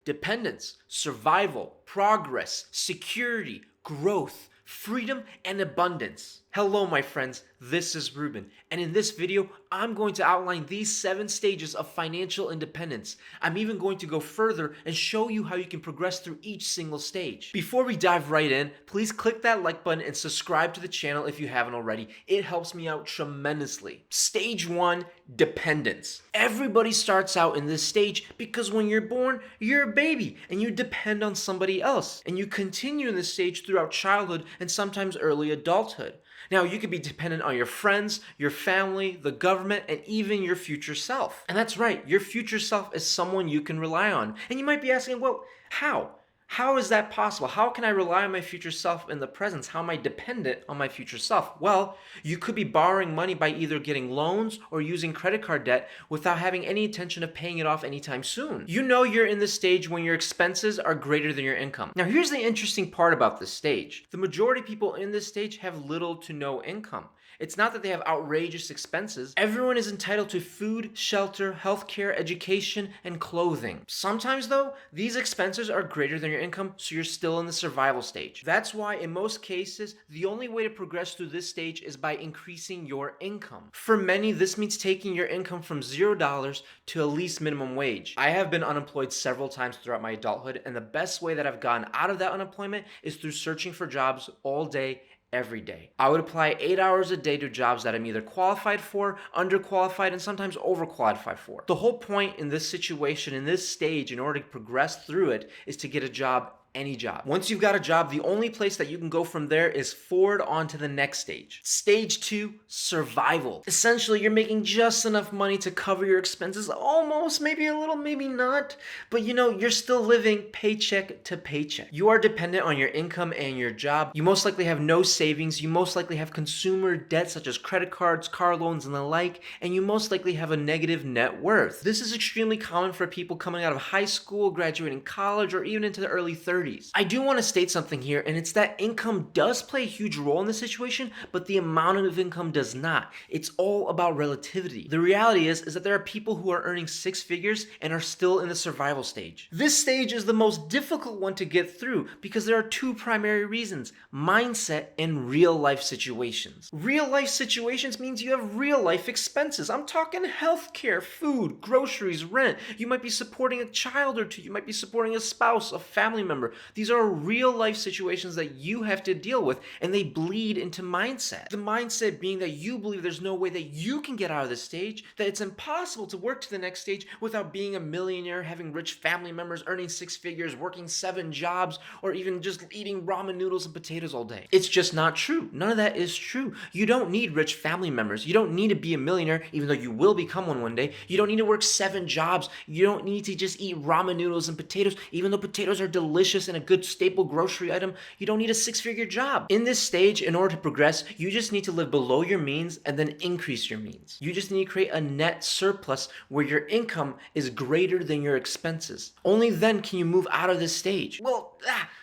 dependence, survival, progress, security, growth, freedom, and abundance. Hello, my friends, this is Ruben, and in this video, I'm going to outline these 7 stages of financial independence. I'm even going to go further and show you how you can progress through each single stage. Before we dive right in, please click that like button and subscribe to the channel if you haven't already. It helps me out tremendously. Stage 1, dependence. Everybody starts out in this stage because when you're born, you're a baby and you depend on somebody else. And you continue in this stage throughout childhood and sometimes early adulthood. Now, you could be dependent on your friends, your family, the government, and even your future self. And that's right, your future self is someone you can rely on. And you might be asking, well, how? How is that possible? How can I rely on my future self in the present? How am I dependent on my future self? Well, you could be borrowing money by either getting loans or using credit card debt without having any intention of paying it off anytime soon. You know you're in the stage when your expenses are greater than your income. Now, here's the interesting part about this stage. The majority of people in this stage have little to no income. It's not that they have outrageous expenses. Everyone is entitled to food, shelter, healthcare, education, and clothing. Sometimes though, these expenses are greater than your income, so you're still in the survival stage. That's why in most cases, the only way to progress through this stage is by increasing your income. For many, this means taking your income from $0 to at least minimum wage. I have been unemployed several times throughout my adulthood, and the best way that I've gotten out of that unemployment is through searching for jobs all day, every day. I would apply 8 hours a day to jobs that I'm either qualified for, underqualified, and sometimes overqualified for. The whole point in this situation, in this stage, in order to progress through it, is to get a job, any job. Once you've got a job, the only place that you can go from there is forward on to the next stage. Stage 2, survival. Essentially, you're making just enough money to cover your expenses, almost, maybe a little, maybe not, but you're still living paycheck to paycheck. You are dependent on your income and your job. You most likely have no savings. You most likely have consumer debt such as credit cards, car loans, and the like, and you most likely have a negative net worth. This is extremely common for people coming out of high school, graduating college, or even into the early 30s. I do want to state something here, and it's that income does play a huge role in this situation, but the amount of income does not. It's all about relativity. The reality is that there are people who are earning 6 figures and are still in the survival stage. This stage is the most difficult one to get through because there are 2 primary reasons: mindset and real life situations. Real life situations means you have real life expenses. I'm talking healthcare, food, groceries, rent. You might be supporting a child or 2. You might be supporting a spouse, a family member. These are real life situations that you have to deal with, and they bleed into mindset. The mindset being that you believe there's no way that you can get out of this stage, that it's impossible to work to the next stage without being a millionaire, having rich family members, earning 6 figures, working 7 jobs, or even just eating ramen noodles and potatoes all day. It's just not true. None of that is true. You don't need rich family members. You don't need to be a millionaire, even though you will become one day. You don't need to work 7 jobs. You don't need to just eat ramen noodles and potatoes, even though potatoes are delicious and a good staple grocery item. You don't need a 6-figure job. In this stage, in order to progress, you just need to live below your means and then increase your means. You just need to create a net surplus where your income is greater than your expenses. Only then can you move out of this stage. Well,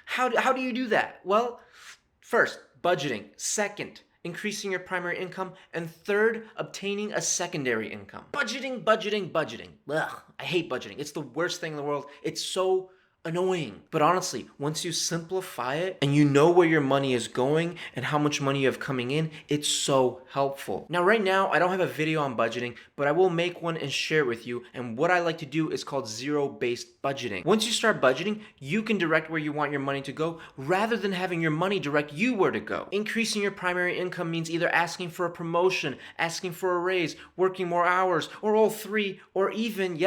how do you do that? Well, first, budgeting. Second, increasing your primary income. And third, obtaining a secondary income. Budgeting. Ugh, I hate budgeting. It's the worst thing in the world. It's so annoying. But honestly, once you simplify it and you know where your money is going and how much money you have coming in, it's so helpful. Now, right now, I don't have a video on budgeting, but I will make one and share it with you. And what I like to do is called zero-based budgeting. Once you start budgeting, you can direct where you want your money to go rather than having your money direct you where to go. Increasing your primary income means either asking for a promotion, asking for a raise, working more hours, or all 3, or even,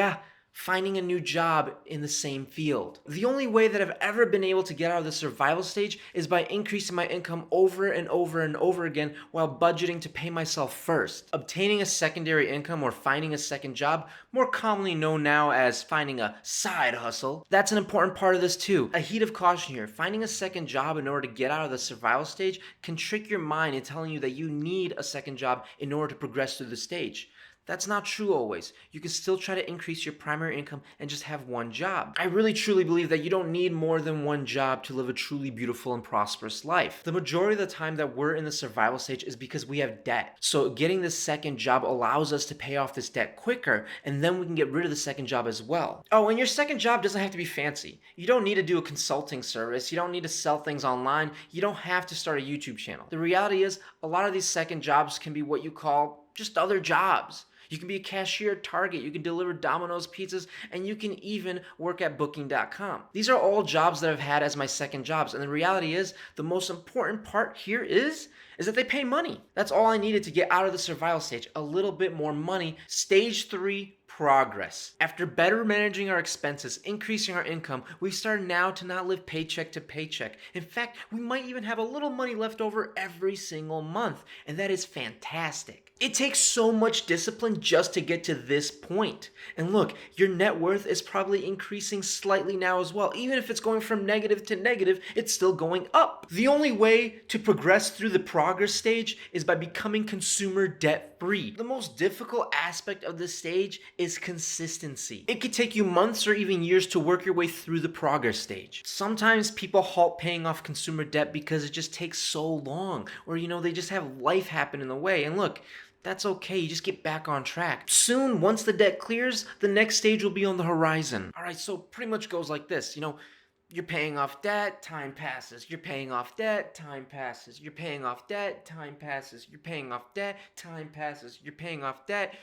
finding a new job in the same field. The only way that I've ever been able to get out of the survival stage is by increasing my income over and over and over again while budgeting to pay myself first. Obtaining a secondary income or finding a second job, more commonly known now as finding a side hustle, that's an important part of this too. A heat of caution here. Finding a second job in order to get out of the survival stage can trick your mind into telling you that you need a second job in order to progress through the stage. That's not true always. You can still try to increase your primary income and just have one job. I really truly believe that you don't need more than one job to live a truly beautiful and prosperous life. The majority of the time that we're in the survival stage is because we have debt. So getting this second job allows us to pay off this debt quicker, and then we can get rid of the second job as well. Oh, and your second job doesn't have to be fancy. You don't need to do a consulting service. You don't need to sell things online. You don't have to start a YouTube channel. The reality is, a lot of these second jobs can be what you call just other jobs. You can be a cashier at Target, you can deliver Domino's pizzas, and you can even work at Booking.com. These are all jobs that I've had as my second jobs, and the reality is, the most important part here is that they pay money. That's all I needed to get out of the survival stage, a little bit more money. Stage 3, progress. After better managing our expenses, increasing our income, we've started now to not live paycheck to paycheck. In fact, we might even have a little money left over every single month, and that is fantastic. It takes so much discipline just to get to this point. And look, your net worth is probably increasing slightly now as well. Even if it's going from negative to negative, it's still going up. The only way to progress through the progress stage is by becoming consumer debt free. The most difficult aspect of this stage is consistency. It could take you months or even years to work your way through the progress stage. Sometimes people halt paying off consumer debt because it just takes so long, or they just have life happen in the way. And look, that's okay, you just get back on track. Soon, once the debt clears, the next stage will be on the horizon. All right, so pretty much goes like this, you're paying off debt, time passes. You're paying off debt, time passes. You're paying off debt, time passes. You're paying off debt, time passes. You're paying off debt.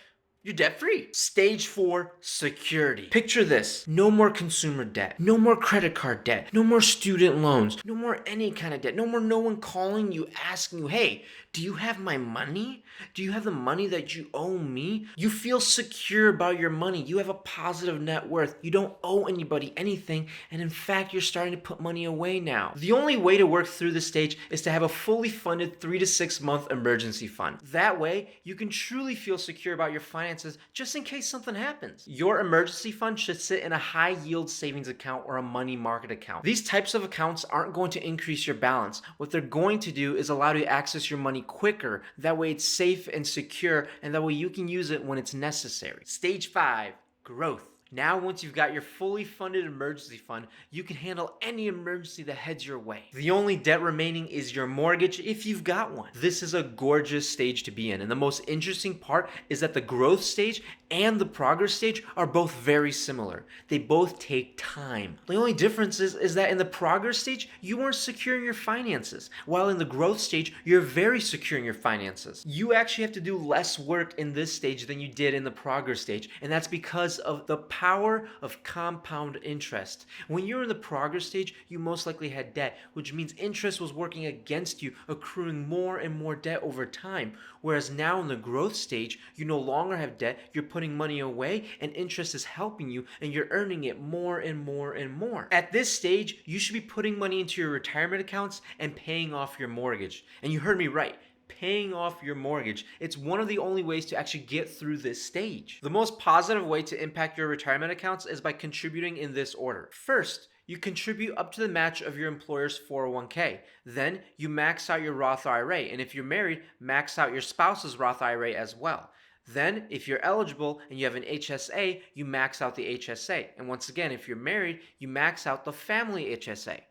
You're debt free. Stage 4, security. Picture this. No more consumer debt. No more credit card debt. No more student loans. No more any kind of debt. No more no one calling you asking you, hey, do you have my money? Do you have the money that you owe me? You feel secure about your money. You have a positive net worth. You don't owe anybody anything. And in fact, you're starting to put money away now. The only way to work through this stage is to have a fully funded 3 to 6 month emergency fund. That way, you can truly feel secure about your finances just in case something happens. Your emergency fund should sit in a high yield savings account or a money market account. These types of accounts aren't going to increase your balance. What they're going to do is allow you to access your money quicker. That way it's safe and secure, and that way you can use it when it's necessary. Stage 5, growth. Now, once you've got your fully funded emergency fund, you can handle any emergency that heads your way. The only debt remaining is your mortgage if you've got one. This is a gorgeous stage to be in, and the most interesting part is that the growth stage and the progress stage are both very similar. They both take time. The only difference is that in the progress stage, you weren't securing your finances, while in the growth stage, you're very secure in your finances. You actually have to do less work in this stage than you did in the progress stage, and that's because of the power of compound interest. When you're in the progress stage, you most likely had debt, which means interest was working against you, accruing more and more debt over time. Whereas now in the growth stage, you no longer have debt, you're putting money away, and interest is helping you, and you're earning it more and more and more. At this stage, you should be putting money into your retirement accounts and paying off your mortgage. And you heard me right. Paying off your mortgage. It's one of the only ways to actually get through this stage. The most positive way to impact your retirement accounts is by contributing in this order. First, you contribute up to the match of your employer's 401k. Then you max out your Roth IRA. And if you're married, max out your spouse's Roth IRA as well. Then, if you're eligible and you have an HSA, you max out the HSA. And once again, if you're married, you max out the family HSA.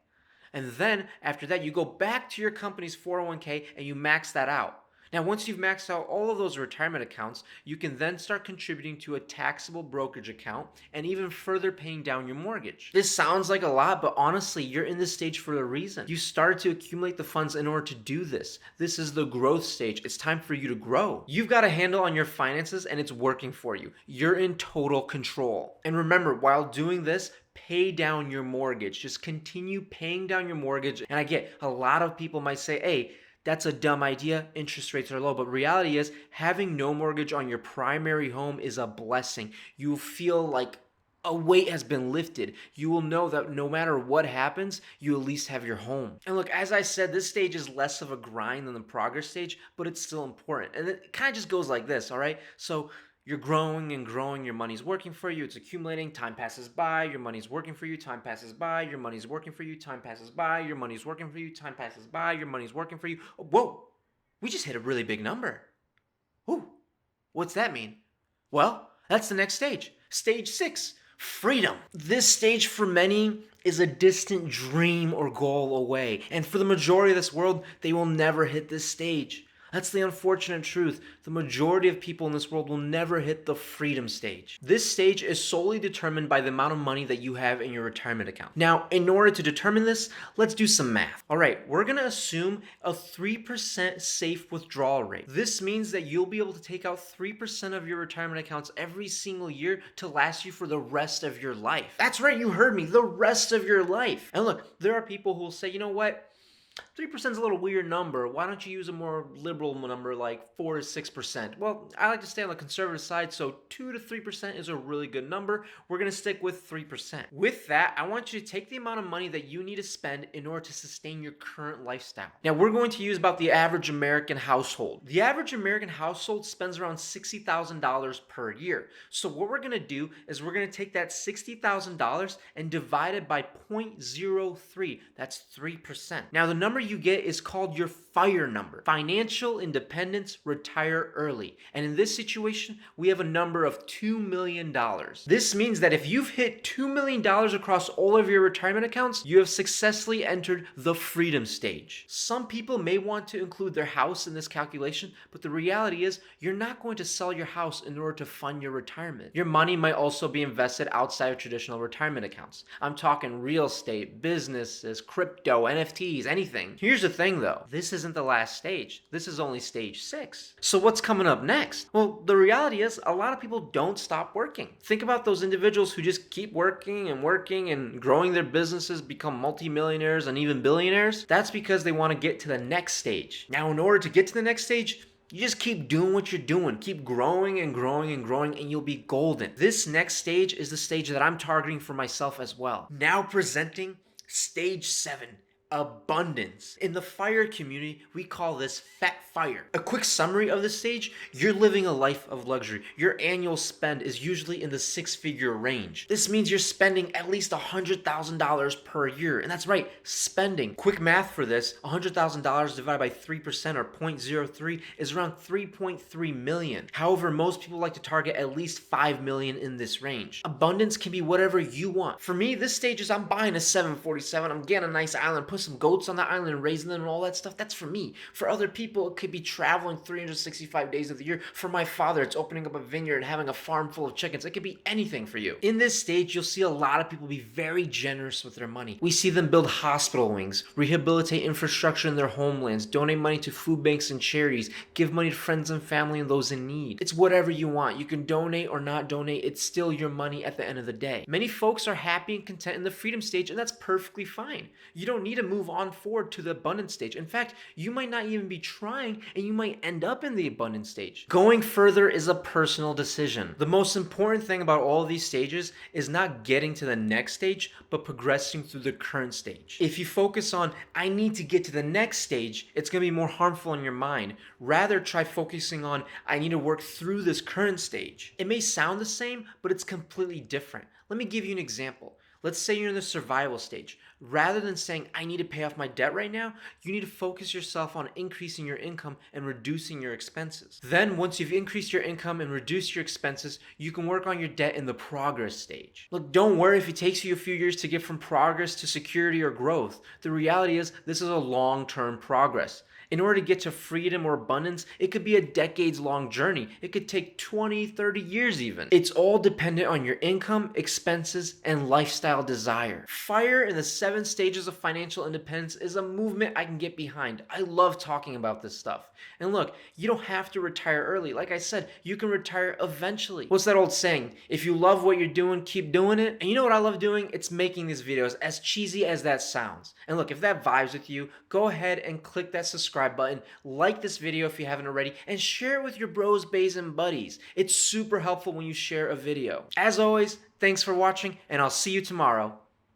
And then, after that, you go back to your company's 401k and you max that out. Now, once you've maxed out all of those retirement accounts, you can then start contributing to a taxable brokerage account and even further paying down your mortgage. This sounds like a lot, but honestly, you're in this stage for a reason. You started to accumulate the funds in order to do this. This is the growth stage. It's time for you to grow. You've got a handle on your finances and it's working for you. You're in total control. And remember, while doing this, pay down your mortgage. Just continue paying down your mortgage. And I get a lot of people might say, hey, that's a dumb idea. Interest rates are low. But reality is having no mortgage on your primary home is a blessing. You feel like a weight has been lifted. You will know that no matter what happens, you at least have your home. And look, as I said, this stage is less of a grind than the progress stage, but it's still important. And it kind of just goes like this, all right? So you're growing and growing, your money's working for you, it's accumulating, time passes by, your money's working for you, time passes by, your money's working for you, time passes by, your money's working for you, time passes by, your money's working for you. Whoa, we just hit a really big number. Ooh, what's that mean? Well, that's the next stage. Stage 6, freedom. This stage for many is a distant dream or goal away. And for the majority of this world, they will never hit this stage. That's the unfortunate truth. The majority of people in this world will never hit the freedom stage. This stage is solely determined by the amount of money that you have in your retirement account. Now, in order to determine this, let's do some math. All right, we're gonna assume a 3% safe withdrawal rate. This means that you'll be able to take out 3% of your retirement accounts every single year to last you for the rest of your life. That's right, you heard me, the rest of your life. And look, there are people who will say, you know what? 3% is a little weird number. Why don't you use a more liberal number like 4 to 6%? Well, I like to stay on the conservative side, so 2 to 3% is a really good number. We're going to stick with 3%. With that, I want you to take the amount of money that you need to spend in order to sustain your current lifestyle. Now, we're going to use about the average American household. The average American household spends around $60,000 per year. So what we're going to do is we're going to take that $60,000 and divide it by 0.03. That's 3%. Now, the number you get is called your FIRE number. Financial Independence, Retire Early. And in this situation, we have a number of $2 million. This means that if you've hit $2 million across all of your retirement accounts, you have successfully entered the freedom stage. Some people may want to include their house in this calculation, but the reality is you're not going to sell your house in order to fund your retirement. Your money might also be invested outside of traditional retirement accounts. I'm talking real estate, businesses, crypto, NFTs, anything. Here's the thing though, this isn't the last stage. This is only stage 6. So what's coming up next? Well, the reality is a lot of people don't stop working. Think about those individuals who just keep working and growing their businesses, become multimillionaires and even billionaires. That's because they want to get to the next stage. Now, in order to get to the next stage, you just keep doing what you're doing. Keep growing and growing and growing, and you'll be golden. This next stage is the stage that I'm targeting for myself as well. Now presenting stage 7. Abundance. In the FIRE community, we call this Fat FIRE. A quick summary of this stage, you're living a life of luxury. Your annual spend is usually in the 6-figure range. This means you're spending at least $100,000 per year. And that's right, spending. Quick math for this, $100,000 divided by 3% or 0.03 is around 3.3 million. However, most people like to target at least 5 million in this range. Abundance can be whatever you want. For me, this stage is I'm buying a 747, I'm getting a nice island, put some goats on the island and raising them and all that stuff. That's for me. For other people, it could be traveling 365 days of the year. For my father, it's opening up a vineyard and having a farm full of chickens. It could be anything for you. In this stage, you'll see a lot of people be very generous with their money. We see them build hospital wings, rehabilitate infrastructure in their homelands, donate money to food banks and charities, give money to friends and family and those in need. It's whatever you want. You can donate or not donate. It's still your money at the end of the day. Many folks are happy and content in the freedom stage, and that's perfectly fine. You don't need to move on forward to the abundance stage. In fact, you might not even be trying and you might end up in the abundance stage. Going further is a personal decision. The most important thing about all of these stages is not getting to the next stage, but progressing through the current stage. If you focus on, I need to get to the next stage, it's going to be more harmful in your mind. Rather, try focusing on, I need to work through this current stage. It may sound the same, but it's completely different. Let me give you an example. Let's say you're in the survival stage. Rather than saying, I need to pay off my debt right now, you need to focus yourself on increasing your income and reducing your expenses. Then, once you've increased your income and reduced your expenses, you can work on your debt in the progress stage. Look, don't worry if it takes you a few years to get from progress to security or growth. The reality is, this is a long-term progress. In order to get to freedom or abundance, it could be a decades-long journey. It could take 20, 30 years even. It's all dependent on your income, expenses, and lifestyle desire. FIRE in the 7 stages of financial independence is a movement I can get behind. I love talking about this stuff. And look, you don't have to retire early. Like I said, you can retire eventually. What's that old saying? If you love what you're doing, keep doing it. And you know what I love doing? It's making these videos, as cheesy as that sounds. And look, if that vibes with you, go ahead and click that subscribe button, like this video if you haven't already, and share it with your bros, bays, and buddies. It's super helpful when you share a video. As always, thanks for watching, and I'll see you tomorrow.